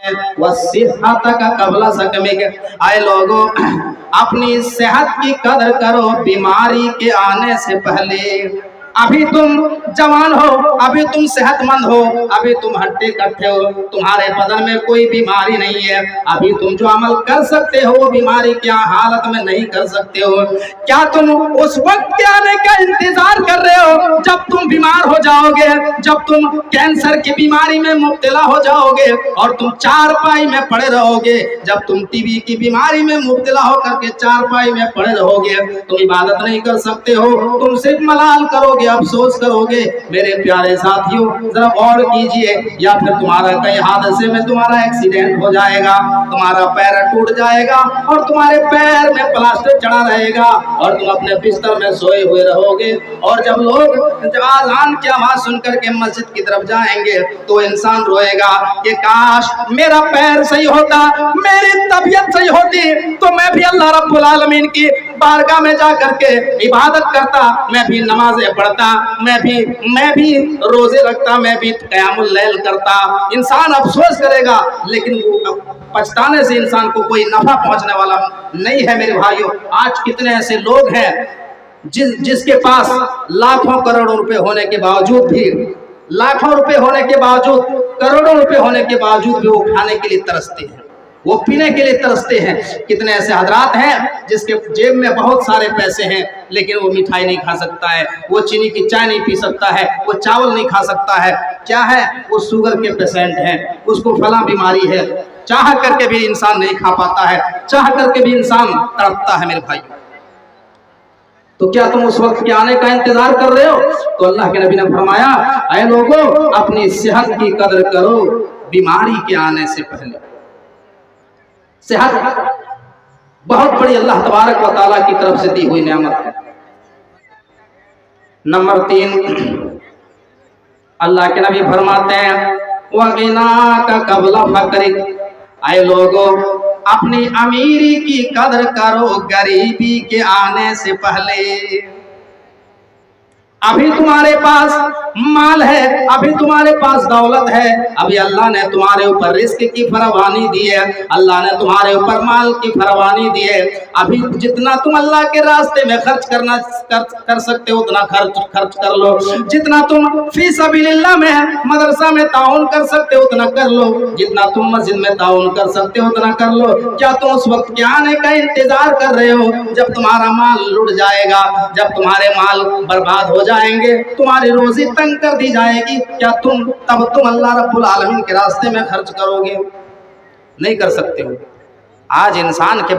वस्सिहतक क़ब्ल सकमिक, आए लोगों अपनी सेहत की कदर करो बीमारी के आने से पहले। अभी तुम जवान हो, अभी तुम सेहतमंद हो, अभी तुम हट्टे कट्टे हो, तुम्हारे बदन में कोई बीमारी नहीं है, अभी तुम जो अमल कर सकते हो वो बीमारी क्या हालत में नहीं कर सकते हो। क्या तुम उस वक्त के आने का इंतजार कर रहे हो जब तुम बीमार हो जाओगे, जब तुम कैंसर की बीमारी में मुब्तला हो जाओगे और तुम चारपाई में पड़े रहोगे, जब तुम टीबी की बीमारी में मुब्तला होकर के चारपाई में पड़े रहोगे, तुम इबादत नहीं कर सकते हो, तुम सिर्फ मलाल करोगे, अफसोस करोगे। मेरे प्यारे साथियों जरा गौर कीजिए, या फिर तुम्हारा कहीं हादसे में तुम्हारा एक्सीडेंट हो जाएगा, तुम्हारा पैर टूट जाएगा और तुम्हारे पैर में प्लास्टर चढ़ा रहेगा और तुम अपने बिस्तर में सोए हुए रहोगे, और जब लोग जब आज़ान की आवाज सुनकर के मस्जिद की तरफ जाएंगे तो इंसान रोएगा कि काश मेरा पैर सही होता, मेरी तबीयत सही होती तो मैं भी अल्लाह रब्बुल आलमीन की बारगाह में जा करके इबादत करता, मैं भी नमाजें पढ़ता, मैं भी रोजे रखता, मैं भी क़यामुल लैल करता। इंसान अफसोस करेगा, लेकिन वो पछताने से इंसान को कोई नफा पहुंचने वाला नहीं है। मेरे भाइयों, आज कितने ऐसे लोग हैं जिसके पास लाखों करोड़ों रुपए होने के बावजूद भी, लाखों रुपए होने के बावजूद, करोड़ों रुपए होने के बावजूद भी वो खाने के लिए तरसते हैं, वो पीने के लिए तरसते हैं। कितने ऐसे हजरात हैं जिसके जेब में बहुत सारे पैसे हैं लेकिन वो मिठाई नहीं खा सकता है, वो चीनी की चाय नहीं पी सकता है, वो चावल नहीं खा सकता है। क्या है? वो शुगर के पेशेंट हैं, उसको फला बीमारी है, चाह करके भी इंसान नहीं खा पाता है, चाह करके भी इंसान तड़पता है। मेरे भाई, तो क्या तुम उस वक्त के आने का इंतजार कर रहे हो? तो अल्लाह के नबी ने फरमाया, ऐ लोगों अपनी सेहत की कदर करो बीमारी के आने से पहले। सेहत बहुत बड़ी अल्लाह तबारक व तआला की तरफ से दी हुई नेमत है। नंबर 3, अल्लाह के नबी फरमाते हैं वगिना का कबला फकरिक, आए लोगों अपनी अमीरी की कदर करो गरीबी के आने से पहले। अभी तुम्हारे पास माल है, अभी तुम्हारे पास दौलत है, अभी अल्लाह ने तुम्हारे ऊपर रिस्क की फरावानी दी है, अल्लाह ने तुम्हारे ऊपर माल की फरावानी दी है। अभी जितना तुम अल्लाह के रास्ते में खर्च कर सकते हो उतना खर्च कर लो, जितना तुम फी सबीलिल्लाह में मदरसा में ताउन कर सकते हो उतना कर लो, जितना तुम मस्जिद में ताउन कर सकते हो उतना कर लो। क्या तुम उस वक्त के आने का इंतजार कर रहे हो जब तुम्हारा माल लुट जाएगा, जब तुम्हारे माल बर्बाद हो जाएंगे, तुम्हारी रोजी तंग कर दी जाएगी? क्या तब तुम अल्लाह रब्बुल आलमीन के रास्ते में खर्च करोगे? नहीं कर सकते हो। आज इंसान के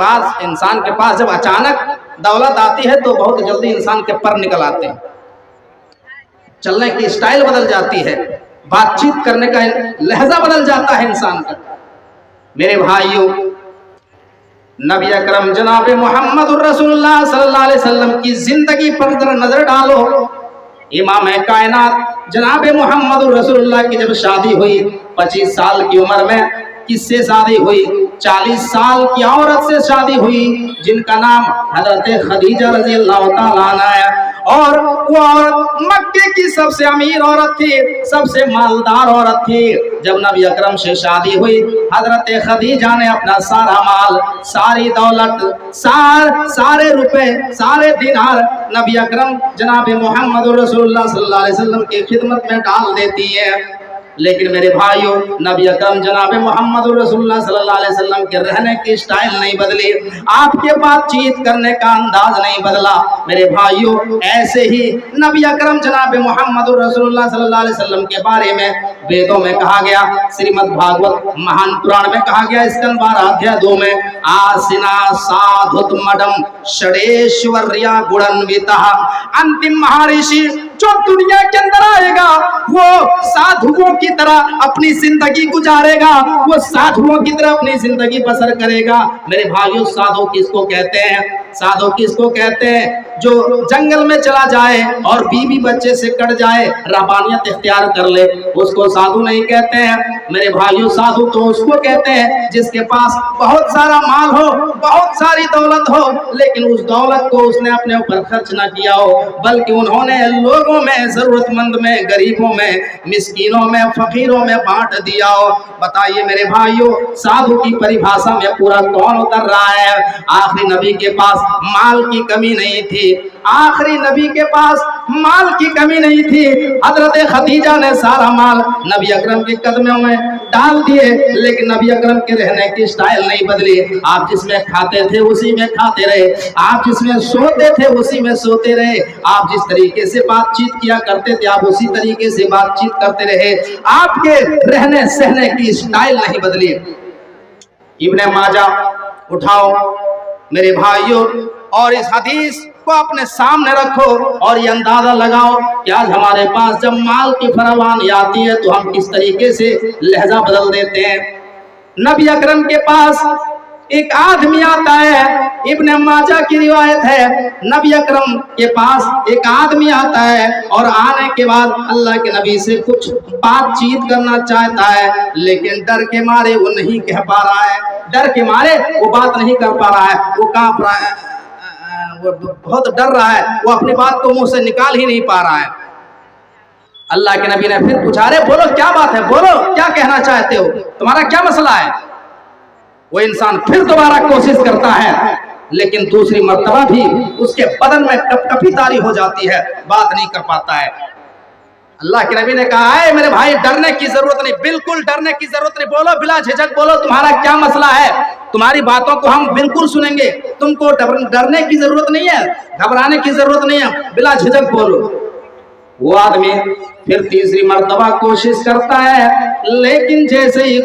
पास जब अचानक दौलत आती है तो बहुत जल्दी इंसान के पर निकल आते हैं, चलने की स्टाइल बदल जाती है, बातचीत करने का लहजा बदल जाता है इंसान का। मेरे भाइयों, नबी अकरम जनाब मोहम्मद रसूलुल्लाह सल्लल्लाहु अलैहि वसल्लम की जिंदगी पर नजर डालो। इमाम कायनात जनाब मोहम्मद रसूलुल्लाह की जब शादी हुई 25 साल की उम्र में किससे शादी हुई? 40 साल की औरत से शादी हुई जिनका नाम हजरत खदीजा रज़ी अल्लाह तआला अन्हा है, और वो औरत मक्के की सबसे अमीर औरत थी, सबसे मालदार औरत थी। जब नबी अकरम से शादी हुई हजरत खदीजा ने अपना सारा माल, सारी दौलत, सारे रुपए, सारे दिनार नबी अकरम जनाब मोहम्मद रसूलुल्लाह सल्लल्लाहु अलैहि वसल्लम की खिदमत में डाल देती है। लेकिन मेरे भाइयों, नबी अकरम जनाब मोहम्मद रसूलुल्लाह सल्लल्लाहु अलैहि वसल्लम के रहने की स्टाइल नहीं बदली, आपके बातचीत करने का अंदाज नहीं बदला। मेरे भाइयों, ऐसे ही नबी अकरम जनाब मोहम्मद रसूलुल्लाह सल्लल्लाहु अलैहि वसल्लम के बारे में वेदों में कहा गया, श्रीमद् भागवत महान पुराण में कहा गया, स्कंद 12 अध्याय 2 में, आसिना साधुत मडम षडेश्वर्या गुणान्विता, अंतिम महर्षि जो दुनिया के अंदर आएगा वो साधुओं की तरह अपनी जिंदगी गुजारेगा, वो साधुओं की तरह अपनी जिंदगी बसर करेगा। मेरे भाइयों, साधु किसको कहते हैं? साधु किसको कहते हैं? जो जंगल में चला जाए और बीवी बच्चे से कट जाए, रबानियत इख्तियार कर ले, उसको साधु नहीं कहते हैं। मेरे भाइयों, साधु तो उसको कहते हैं जिसके पास बहुत सारा माल हो, बहुत सारी दौलत हो, लेकिन उस दौलत को उसने अपने ऊपर खर्च ना किया हो, बल्कि उन्होंने लोगों में, जरूरतमंद में, गरीबों में, मिस्कीनों में, फकीरों में बांट दिया हो। बताइए मेरे भाइयों, साधु की परिभाषा में पूरा कौन उतर रहा है? आखिरी नबी के पास माल की कमी नहीं थी, आखिरी नबी के पास माल की कमी नहीं थी। हजरत खदीजा ने सारा माल नबी अकरम के कदमों में डाल दिए, लेकिन नबी अकरम के रहने की स्टाइल नहीं बदली। आप जिसमें खाते थे उसी में खाते रहे, आप जिसमें सोते थे उसी में सोते रहे, आप जिस तरीके से बातचीत किया करते थे आप उसी तरीके से बातचीत करते रहे, आपके रहने सहने की स्टाइल नहीं बदली। इब्ने माजा उठाओ मेरे भाइयों, और इस हदीस को अपने सामने रखो और ये अंदाजा लगाओ कि आज हमारे पास जब माल की फरावानी आती है तो हम किस तरीके से लहजा बदल देते हैं। नबी अकरम के पास एक आदमी आता है, इब्ने माजा की रिवायत है, नबी अकरम के पास एक आदमी आता है और आने के बाद अल्लाह के नबी से कुछ बातचीत करना चाहता है, लेकिन डर के मारे वो नहीं कह पा रहा है, डर के मारे वो बात नहीं कर पा रहा है, वो कांप रहा है, वो बहुत डर रहा है, वो अपनी बात को मुंह से निकाल ही नहीं पा रहा है। अल्लाह के नबी ने फिर पूछा, अरे बोलो क्या बात है, बोलो क्या कहना चाहते हो, तुम्हारा क्या मसला है? वो इंसान फिर दोबारा कोशिश करता है, लेकिन दूसरी मर्तबा भी उसके बदन में कपकपी तारी हो जाती है, बात नहीं कर पाता है। अल्लाह के नबी ने कहा, है मेरे भाई डरने की जरूरत नहीं, बिल्कुल डरने की जरूरत नहीं, बोलो बिला झिझक बोलो तुम्हारा क्या मसला है, तुम्हारी बातों को हम बिल्कुल सुनेंगे, तुमको डरने की जरूरत नहीं है, घबराने की जरूरत नहीं है, बिला झिझक बोलो। वो आदमी फिर तीसरी मर्तबा कोशिश करता है, लेकिन जैसे ही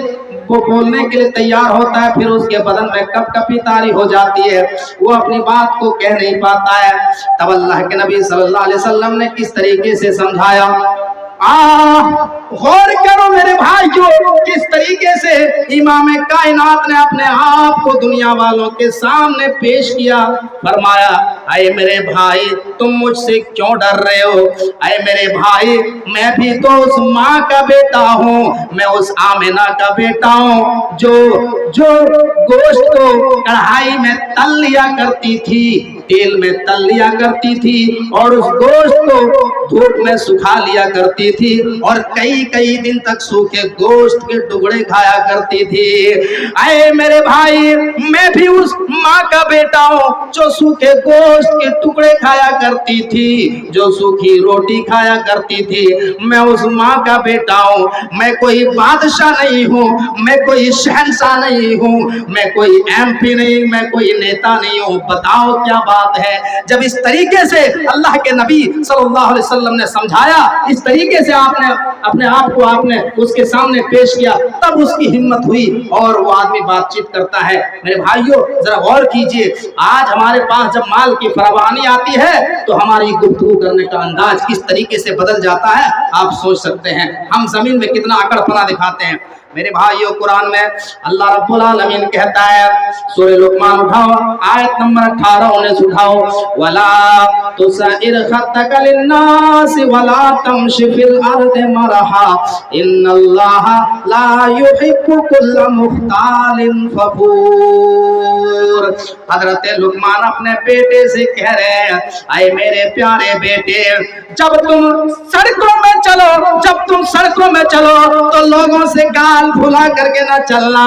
वो बोलने के लिए तैयार होता है, फिर उसके बदन में कपकपी तारी हो जाती है, वो अपनी बात को कह नहीं पाता है। तब अल्लाह के नबी सल्लल्लाहु अलैहि वसल्लम ने किस तरीके से समझाया, गौर करो मेरे भाइयों, किस तरीके से इमाम कायनात ने अपने आप को दुनिया वालों के सामने पेश किया। फरमाया, अरे मेरे भाई तुम मुझसे क्यों डर रहे हो? अरे मेरे भाई मैं भी तो उस माँ का बेटा हूँ, मैं उस आमिना का बेटा हूँ जो गोश्त को कढ़ाई में तल लिया करती थी, तेल में तल लिया करती थी, और उस गोश्त को धूप में सुखा लिया करती थी, और कई कई दिन तक सूखे गोश्त के टुकड़े खाया करती थी। आए मेरे भाई मैं भी उस माँ का बेटा हूँ जो सूखे गोश्त के टुकड़े खाया करती थी, जो सूखी रोटी खाया करती थी, मैं उस माँ का बेटा हूँ। मैं कोई बादशाह नहीं हूँ, मैं कोई शहंशाह नहीं हूँ, मैं कोई MP नहीं, मैं कोई नेता नहीं हूँ। बताओ क्या बात है? जब इस तरीके से अल्लाह के नबी सल्लल्लाहु अलैहि वसल्लम ने समझाया, इस तरीके से आपने अपने आप को आपने उसके सामने पेश किया, तब उसकी हिम्मत हुई और वो आदमी बातचीत करता है। मेरे भाइयों जरा गौर कीजिए, आज हमारे पास जब माल की फरावानी आती है तो हमारी गुफ्तगू करने का अंदाज किस तरीके से बदल जाता है आप सोच सकते हैं। हम जमीन में कितना अकड़पना दिखाते हैं। मेरे भाइयों कुरान में अल्लाह रब्बुल आलमीन कहता है, सूरह लुकमान उठाओ आयत नंबर 18-19 उठाओ, वला तुसइर खत्तक लिन्नास वला तमशी फिल अर्दि मरहा इन्नल्लाह ला युहिब्बु कुल्ल मुख्तालिन फखूर। हजरत लुकमान अपने बेटे से कह रहे हैं, आए मेरे प्यारे बेटे, जब तुम सड़कों में चलो तो लोगों से गाल फुला करके ना चलना,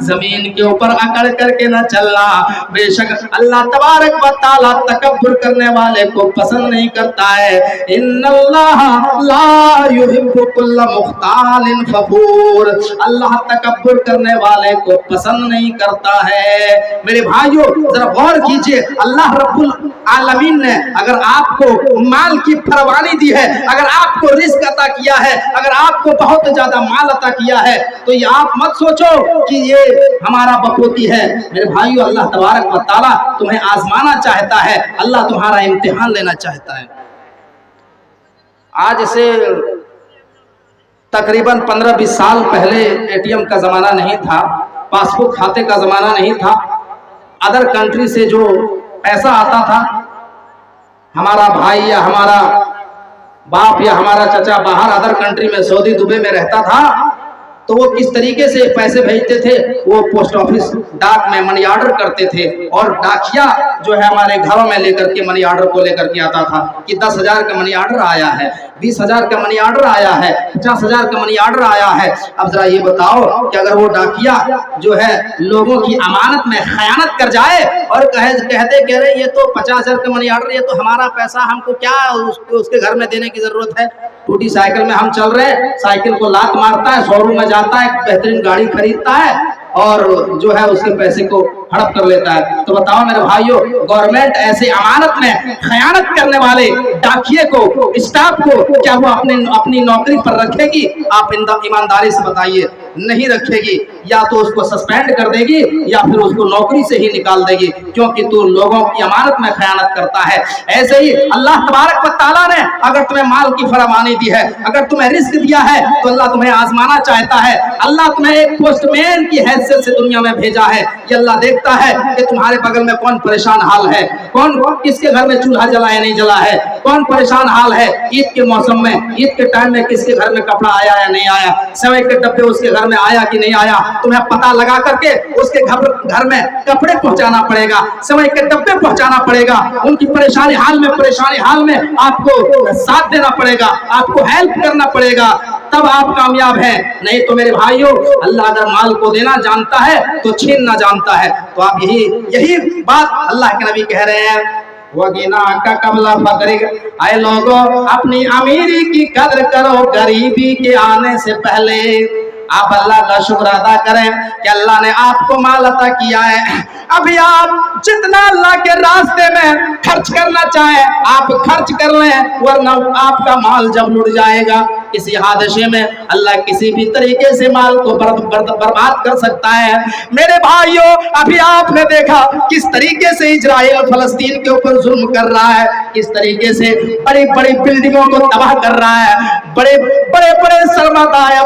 जमीन के ऊपर अकड़ करके ना चलना। बेशक अल्लाह तबारक व तआला तकब्बुर करने वाले को पसंद नहीं करता है। इन्नल्लाह ला युहिब्बु कुल्ल मुख्तालिन फखूर, अल्लाह तकब्बुर करने वाले को पसंद नहीं करता है। मेरे भाइयों जरा गौर कीजिए, अल्लाह रब्बुल आलमीन ने अगर आपको माल की फरमानी दी है, अगर आपको रिस्क अता किया है, अगर आपको बहुत ज्यादा माल अता किया है, तो ये आप मत सोचो कि ये हमारा बकौती है। मेरे भाइयों अल्लाह तबारक व तआला तुम्हें आजमाना चाहता है, अल्लाह तुम्हारा इम्तिहान लेना चाहता है। आज से तकरीबन 15-20 साल पहले ATM का जमाना नहीं था, पासबुक खाते का जमाना नहीं था। अदर कंट्री से जो पैसा आता था, हमारा भाई या हमारा बाप या हमारा चचा बाहर अदर कंट्री में सऊदी दुबई में रहता था, तो वो किस तरीके से पैसे भेजते थे, वो पोस्ट ऑफिस डाक में मनी ऑर्डर करते थे, और डाकिया जो है हमारे घरों में लेकर के मनी ऑर्डर को लेकर के आता था कि 10,000 का मनी ऑर्डर आया है, 20,000 का मनी ऑर्डर आया है, 50,000 का मनी ऑर्डर आया है। अब जरा ये बताओ कि अगर वो डाकिया जो है लोगों की अमानत में खयानत कर जाए और कहते कह रहे ये तो 50,000 का मनी ऑर्डर, ये तो हमारा पैसा, हमको क्या उसके घर में देने की जरूरत है, टूटी साइकिल में हम चल रहे हैं, साइकिल को लात मारता है, शोरूम में जाता है, बेहतरीन गाड़ी खरीदता है और जो है उसके पैसे को हड़प कर लेता है। तो बताओ मेरे भाइयों, गवर्नमेंट ऐसे अमानत में खयानत करने वाले डाकिये को, स्टाफ को, क्या वो अपनी नौकरी पर रखेगी? आप ईमानदारी से बताइए, नहीं रखेगी। या तो उसको सस्पेंड कर देगी या फिर उसको नौकरी से ही निकाल देगी, क्योंकि तू लोगों की अमानत में खयानत करता है। ऐसे ही अल्लाह तबारक व तआला ने अगर तुम्हें माल की फरावानी दी है, अगर तुम्हें रिस्क दिया है, तो अल्लाह तुम्हें आजमाना चाहता है। अल्लाह तुम्हें एक पोस्टमैन की हैसियत से दुनिया में भेजा है। ये अल्लाह देखता है कि तुम्हारे बगल में कौन परेशान हाल है, कौन किसके घर में चूल्हा जला या नहीं जला है, कौन परेशान हाल है। ईद के मौसम में, ईद के टाइम में किसके घर में कपड़ा आया या नहीं आया, सेवई के डब्बे उसके घर में आया कि नहीं आया, तुम्हें पता लगा करके उसके घर में कपड़े पहुंचाना पड़ेगा, सेवई के डब्बे पहुंचाना पड़ेगा। उनकी परेशानी हाल में आपको साथ देना पड़ेगा, आपको हेल्प करना पड़ेगा, तब आप कामयाब हैं। नहीं तो मेरे भाइयों, अल्लाह अगर माल को देना जानता है तो छीनना जानता है। तो आप यही बात अल्लाह के नबी कह रहे हैं, वगीना का कबला फकरिक, आए लोगों अपनी अमीरी की कदर करो गरीबी के आने से पहले। आप अल्लाह का शुक्र अदा करें कि अल्लाह ने आपको माल अता किया है। अभी आप जितना अल्लाह के रास्ते में खर्च करना चाहें आप खर्च कर लें, वरना आपका माल जब लुट जाएगा किसी हादसे में, अल्लाह किसी भी तरीके से माल को बर्बाद कर सकता है। मेरे भाइयों, अभी आपने देखा किस तरीके से इजराइल फलस्तीन के ऊपर जुल्म कर रहा है, किस तरीके से बड़ी बड़ी बिल्डिंगों को तबाह कर रहा है, बड़े बड़े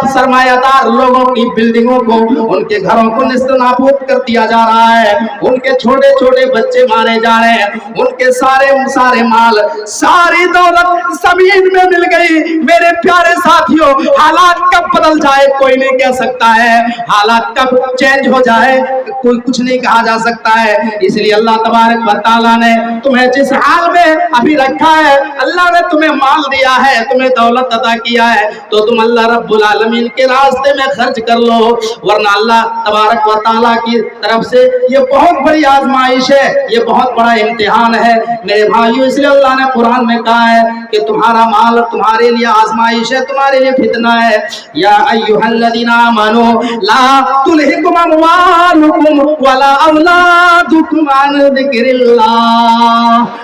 सरमायादार लोगों की बिल्डिंगों को, उनके घरों को निस्तनाबूद कर दिया जा रहा है, उनके छोटे छोटे बच्चे मारे जा रहे हैं, उनके सारे माल, सारी दौलत जमीन में मिल गई। मेरे प्यारे साथियों, हालात कब बदल जाए कोई नहीं कह सकता है, हालात कब चेंज हो जाए कोई कुछ नहीं कहा जा सकता है। इसलिए अल्लाह तबारक व तआला ने तुम्हें जिस हाल में अभी रखा है, अल्लाह ने तुम्हें माल दिया है, तुम्हें दौलत अता किया है, तो तुम अल्लाह रब्बुल आलमीन के रास्ते में खर्च कर लो, वरना अल्लाह तबारक व तआला की तरफ से ये बहुत बड़ी आजमाइश है, ये बहुत बड़ा इम्तिहान है मेरे भाइयों। इसलिए अल्लाह ने कुरान में कहा है कि तुम्हारा माल तुम्हारे लिए आजमाइश है, तुम्हारे लिए फितना है। या अय्युहल्लज़ीना आमनू ला तुल्हिकुम अमवालुकुम वला औलादुकुम अन ज़िक्रिल्लाह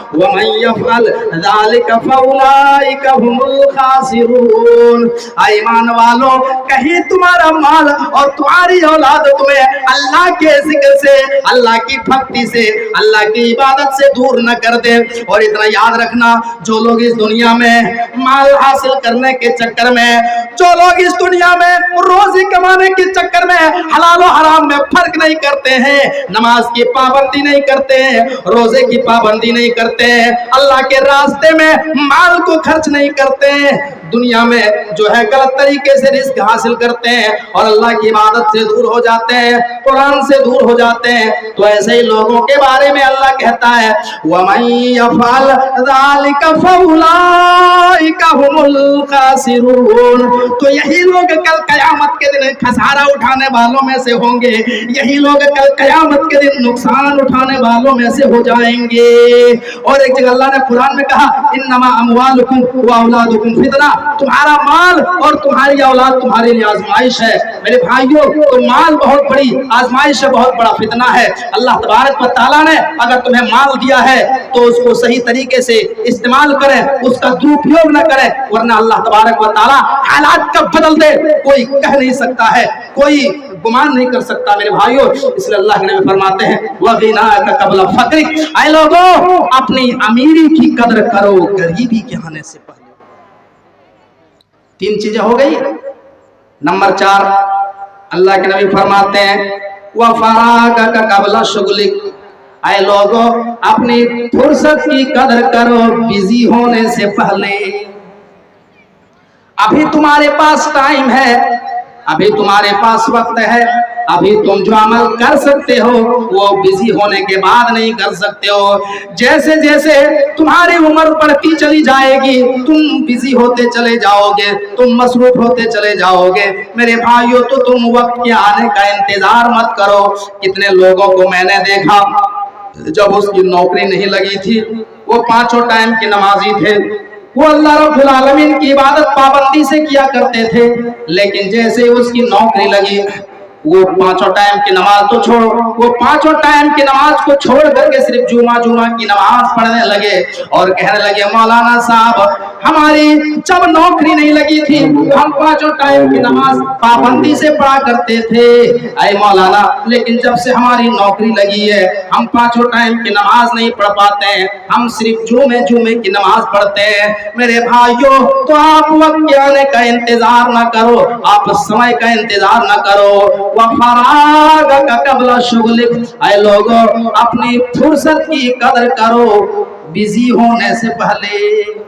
व मन यफ़अल ज़ालिका फउलाइका हुमुल खासिरून। ईमान वालों, कहीं तुम्हारा माल और तुम्हारी औलाद तुम्हें अल्लाह के जिक्र से, अल्लाह की भक्ति से, अल्लाह की इबादत से दूर न कर दे। और इतना याद रखना, जो लोग इस दुनिया में माल हासिल करने के चक्कर में, जो लोग इस दुनिया में रोजी कमाने के चक्कर में हलाल और हराम में फर्क नहीं करते हैं, नमाज की पाबंदी नहीं करते हैं, रोजे की पाबंदी नहीं करते हैं, अल्लाह के रास्ते में माल को खर्च नहीं करते हैं, दुनिया में जो है गलत तरीके से रिस्क हासिल करते हैं और अल्लाह की इबादत से दूर हो जाते हैं, कुरान से दूर हो जाते हैं, तो ऐसे ही लोगों के बारे में अल्लाह कहता है वमन यफ़अल ज़ालिका फउलाइका हुमुल खासिरून। तो यही लोग कल कयामत के दिन खसारा उठाने वालों में से होंगे, यही लोग कल कयामत के दिन नुकसान उठाने वालों में से हो जाएंगे। और एक जगह अल्लाह ने कुरान में कहा इन्नमा अमवालुकुम व औलादुकुम फितना, तुम्हारा माल और तुम्हारी औलाद तुम्हारे लिए आजमाइश है। मेरे भाइयों, तो माल बहुत बड़ी आजमाइश है, बहुत बड़ा फितना है। अल्लाह तबारक व तआला ने अगर तुम्हें माल दिया है तो उसको सही तरीके से इस्तेमाल करें, उसका दुरुपयोग न करें, वरना अल्लाह तबारक व तआला हालात कब बदल दे कोई कह नहीं सकता है, कोई गुमान नहीं कर सकता मेरे भाइयों। इसलिए अल्लाह के नबी फरमाते हैं वगीना का कबला फकरिक, ऐ लोगों अपनी अमीरी की कदर करो गरीबी के आने से पहले। 3 चीजें हो गई। नंबर 4 अल्लाह के नबी फरमाते हैं वफराग का कबला शुगलिक, ऐ लोगों अपनी फुर्सत की कदर करो बिजी होने से पहले। अभी तुम्हारे पास टाइम है, अभी तुम्हारे पास वक्त है, अभी तुम जो अमल कर सकते हो वो बिजी होने के बाद नहीं कर सकते हो। जैसे जैसे तुम्हारी उम्र बढ़ती चली जाएगी तुम बिजी होते चले जाओगे, तुम मसरूफ होते चले जाओगे। मेरे भाइयों तो तुम वक्त के आने का इंतजार मत करो। कितने लोगों को मैंने देखा जब उसकी नौकरी नहीं लगी थी वो पांचों टाइम की नमाजी थे, वो अल्लाह रब्बुल आलमीन की इबादत पाबंदी से किया करते थे, लेकिन जैसे उसकी नौकरी लगी वो पांचों टाइम की नमाज तो छोड़ो, वो पांचों टाइम की नमाज को छोड़ करके सिर्फ जुमा की नमाज पढ़ने लगे और कहने लगे मौलाना साहब हमारी जब नौकरी नहीं लगी थी हम पांचों टाइम की नमाज पाबंदी से पढ़ा करते थे ऐ मौलाना, लेकिन जब से हमारी नौकरी लगी है हम पांचों टाइम की नमाज नहीं पढ़ पाते हैं, हम सिर्फ जुमे की नमाज पढ़ते हैं। मेरे भाइयों तो आप वक्त के आने का इंतजार ना करो, आप समय का इंतजार ना करो। वफराग का कबला शुगलिक, ऐ लोगों अपनी फुर्सत की कदर करो बिजी होने से पहले।